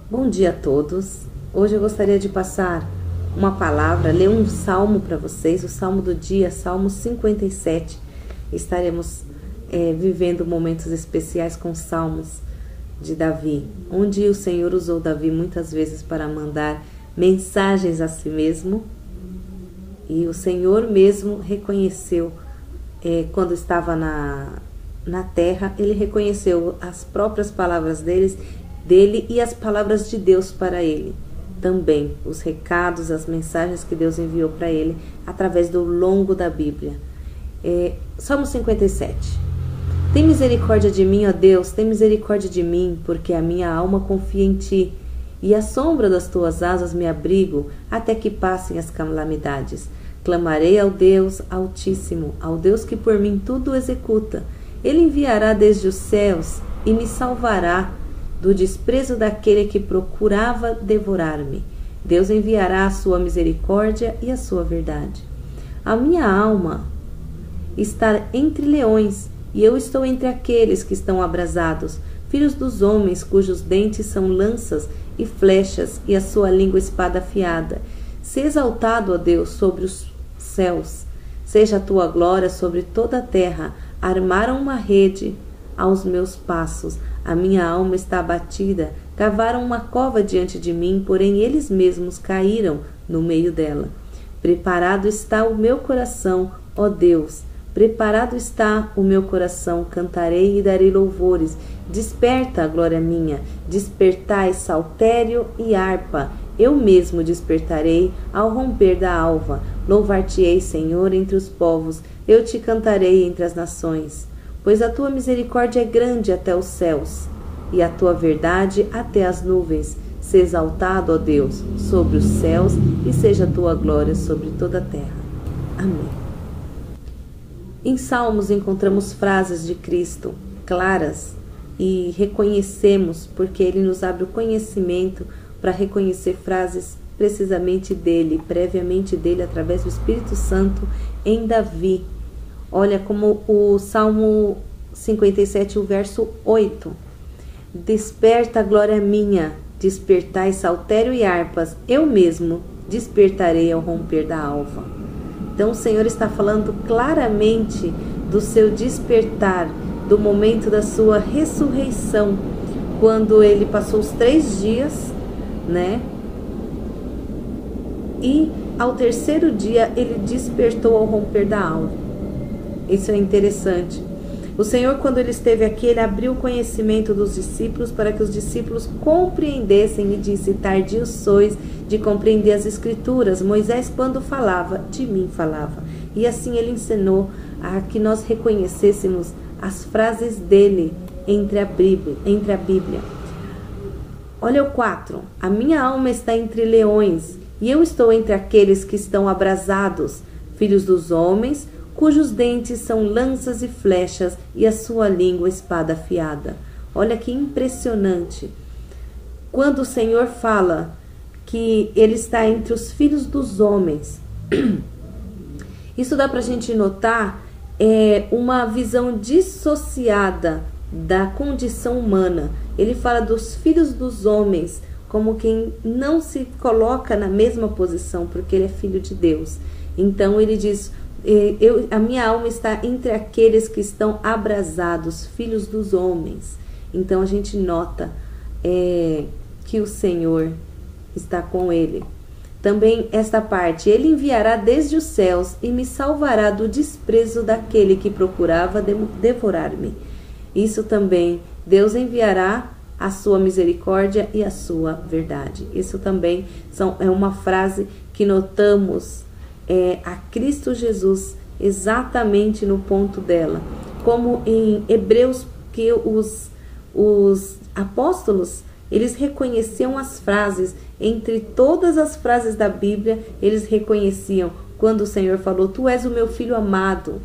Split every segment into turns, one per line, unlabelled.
Bom dia a todos. Hoje eu gostaria de passar uma palavra, ler um salmo para vocês, o salmo do dia, Salmo 57. Estaremos vivendo momentos especiais com salmos de Davi, onde o Senhor usou Davi muitas vezes para mandar mensagens a si mesmo, e o Senhor mesmo reconheceu, quando estava na terra, ele reconheceu as próprias palavras dele e as palavras de Deus para ele. Também os recados, as mensagens que Deus enviou para ele através do longo da Bíblia. Salmo 57. Tem misericórdia de mim, ó Deus, tem misericórdia de mim, porque a minha alma confia em ti, e à sombra das tuas asas me abrigo, até que passem as calamidades. Clamarei ao Deus Altíssimo, ao Deus que por mim tudo executa. Ele enviará desde os céus e me salvará do desprezo daquele que procurava devorar-me. Deus enviará a sua misericórdia e a sua verdade. A minha alma está entre leões, e eu estou entre aqueles que estão abrasados, filhos dos homens, cujos dentes são lanças e flechas, e a sua língua espada afiada. Se exaltado, ó Deus, sobre os céus, seja a tua glória sobre toda a terra. Armaram uma rede aos meus passos, a minha alma está abatida, cavaram uma cova diante de mim, porém eles mesmos caíram no meio dela. Preparado está o meu coração, ó Deus, preparado está o meu coração, cantarei e darei louvores. Desperta, glória minha, despertai saltério e harpa, eu mesmo despertarei ao romper da alva. Louvar-te-ei, Senhor, entre os povos, eu te cantarei entre as nações. Pois a tua misericórdia é grande até os céus, e a tua verdade até as nuvens. Se exaltado, ó Deus, sobre os céus, e seja a tua glória sobre toda a terra. Amém. Em Salmos encontramos frases de Cristo claras e reconhecemos, porque Ele nos abre o conhecimento para reconhecer frases precisamente dele, previamente dele, através do Espírito Santo em Davi. Olha como o Salmo 57, o verso 8. Desperta, glória minha, despertai saltério e harpas, eu mesmo despertarei ao romper da alva. Então o Senhor está falando claramente do seu despertar, do momento da sua ressurreição, quando ele passou os 3 dias, né? E ao terceiro dia ele despertou ao romper da alva. Isso é interessante. O Senhor, quando ele esteve aqui, ele abriu o conhecimento dos discípulos para que os discípulos compreendessem, e disse: tardios sois de compreender as Escrituras. Moisés, quando falava, de mim falava. E assim ele ensinou a que nós reconhecêssemos as frases dele entre a Bíblia. Olha o 4. A minha alma está entre leões, e eu estou entre aqueles que estão abrasados, filhos dos homens, cujos dentes são lanças e flechas, e a sua língua espada afiada. Olha que impressionante. Quando o Senhor fala que ele está entre os filhos dos homens, isso dá para a gente notar uma visão dissociada da condição humana. Ele fala dos filhos dos homens como quem não se coloca na mesma posição, porque ele é filho de Deus. Então ele diz: a minha alma está entre aqueles que estão abrasados, filhos dos homens. Então a gente nota que o Senhor está com ele. Também esta parte: ele enviará desde os céus e me salvará do desprezo daquele que procurava devorar-me. Isso também, Deus enviará a sua misericórdia e a sua verdade. Isso também é uma frase que notamos a Cristo Jesus exatamente no ponto dela, como em Hebreus, que os apóstolos, eles reconheciam as frases, entre todas as frases da Bíblia, eles reconheciam quando o Senhor falou: tu és o meu filho amado,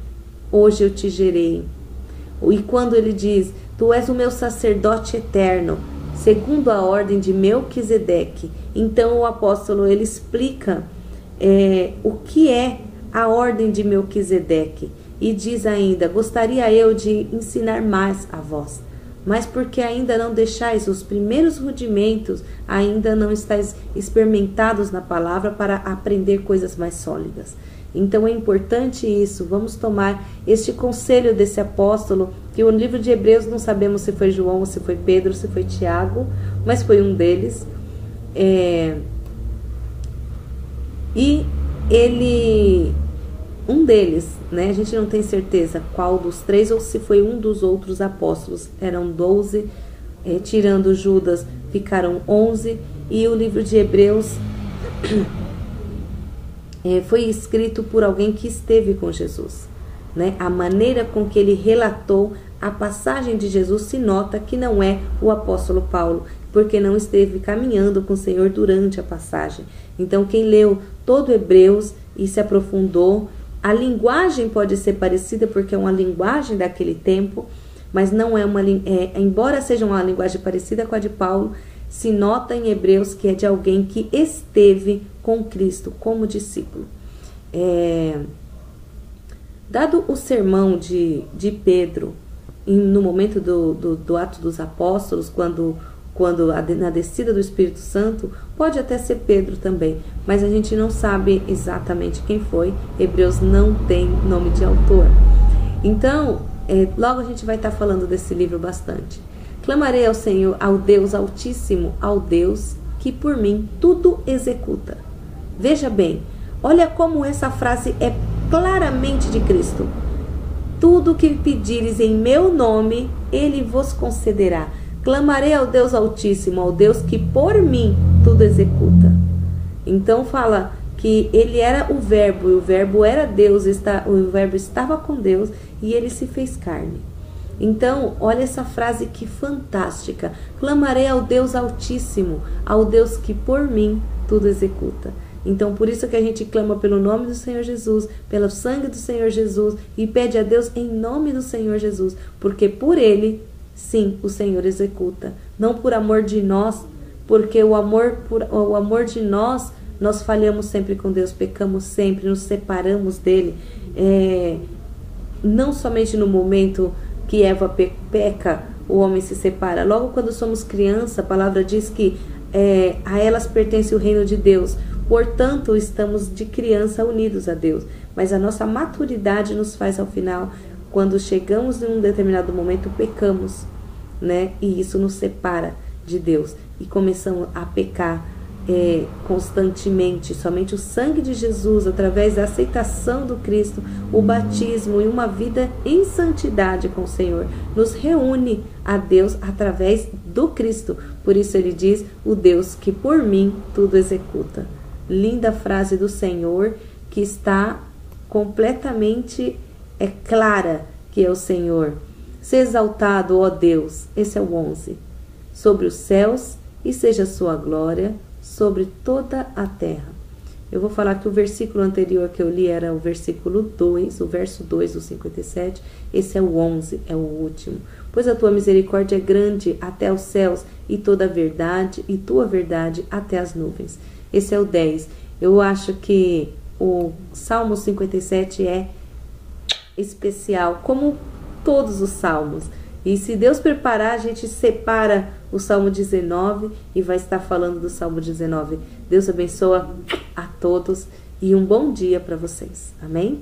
hoje eu te gerei. E quando ele diz: tu és o meu sacerdote eterno, segundo a ordem de Melquisedeque. Então o apóstolo, ele explica o que é a ordem de Melquisedeque, e diz ainda: gostaria eu de ensinar mais a vós. mas porque ainda não deixais os primeiros rudimentos, ainda não estáis experimentados na palavra para aprender coisas mais sólidas. Então é importante isso, vamos tomar este conselho desse apóstolo, que o livro de Hebreus não sabemos se foi João, ou se foi Pedro, se foi Tiago, mas foi um deles. E ele, um deles, né, a gente não tem certeza qual dos três, ou se foi um dos outros apóstolos, eram 12, tirando Judas, ficaram 11, e o livro de Hebreus foi escrito por alguém que esteve com Jesus, né? A maneira com que ele relatou a passagem de Jesus se nota que não é o apóstolo Paulo, porque não esteve caminhando com o Senhor durante a passagem. Então, quem leu todo Hebreus e se aprofundou, a linguagem pode ser parecida porque é uma linguagem daquele tempo, mas não é embora seja uma linguagem parecida com a de Paulo, se nota em Hebreus que é de alguém que esteve com Cristo como discípulo. Dado o sermão de Pedro, no momento do ato dos apóstolos, quando na descida do Espírito Santo, pode até ser Pedro também, mas a gente não sabe exatamente quem foi. Hebreus não tem nome de autor. Então, logo a gente vai estar falando desse livro bastante. Clamarei ao Senhor, ao Deus Altíssimo, ao Deus que por mim tudo executa. Veja bem, olha como essa frase é claramente de Cristo. Tudo que pedires em meu nome, Ele vos concederá. Clamarei ao Deus Altíssimo, ao Deus que por mim tudo executa. Então fala que Ele era o Verbo, e o Verbo era Deus, o Verbo estava com Deus e Ele se fez carne. Então, olha essa frase que fantástica. Clamarei ao Deus Altíssimo, ao Deus que por mim tudo executa. Então, por isso que a gente clama pelo nome do Senhor Jesus, pelo sangue do Senhor Jesus, e pede a Deus em nome do Senhor Jesus, porque por Ele, sim, o Senhor executa. Não por amor de nós, porque o amor de nós falhamos sempre com Deus, pecamos sempre, nos separamos dEle. Não somente no momento que Eva peca, o homem se separa. Logo quando somos criança, a palavra diz que a elas pertence o reino de Deus. Portanto, estamos de criança unidos a Deus. Mas a nossa maturidade nos faz, ao final, quando chegamos em um determinado momento, pecamos, né? E isso nos separa de Deus. E começamos a pecar constantemente. Somente o sangue de Jesus, através da aceitação do Cristo, o batismo e uma vida em santidade com o Senhor, nos reúne a Deus através do Cristo. Por isso ele diz, o Deus que por mim tudo executa. Linda frase do Senhor, que está completamente clara, que é o Senhor. Se exaltado, ó Deus, esse é o 11, sobre os céus, e seja a sua glória sobre toda a terra. Eu vou falar que o versículo anterior que eu li era o versículo 2, o verso 2 do 57, esse é o 11, é o último. Pois a tua misericórdia é grande até os céus, e toda a verdade, e tua verdade até as nuvens. Esse é o 10. Eu acho que o Salmo 57 é especial, como todos os salmos. E se Deus preparar, a gente separa o Salmo 19 e vai estar falando do Salmo 19. Deus abençoa a todos e um bom dia para vocês. Amém?